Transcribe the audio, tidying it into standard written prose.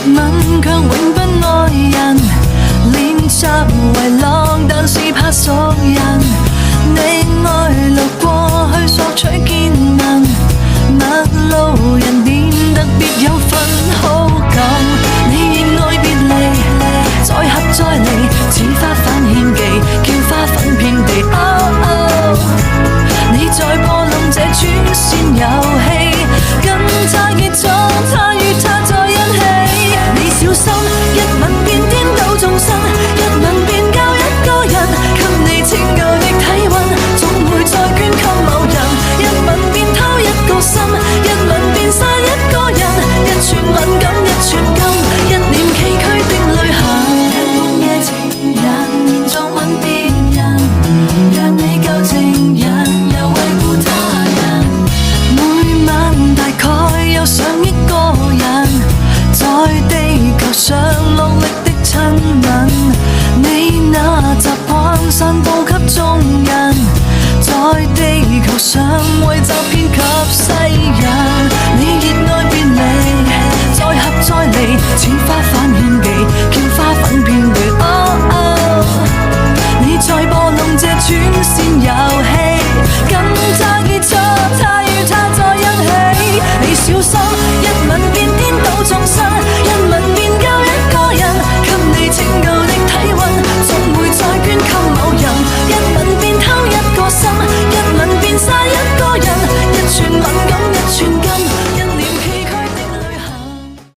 吻卻永不愛人，練習遺浪，但是怕熟人。你愛路過去索取見聞，陌路人變特別有份好感。你熱愛別離，再合再離，似花瓣獻技，叫花粉遍地。你在播弄這轉線遊戲，跟他結束，他與他在一起。你小心，一吻便顛倒眾生，一吻便教一個人，給你拯救的體溫，總會再捐給某人。一吻便偷一個心，一吻便殺一個人，一寸敏感一寸金，一臉崎嶇的旅行。半夜情人連續吻別人，讓你舊情人又為顧他人。每晚大概有上億個人，在地球上落力的親吻，你那習慣散佈給眾人，在地球上為詐騙給世人。你熱愛別離，再合再離，似花瓣獻技，叫花粉遍地。你在播弄這轉線遊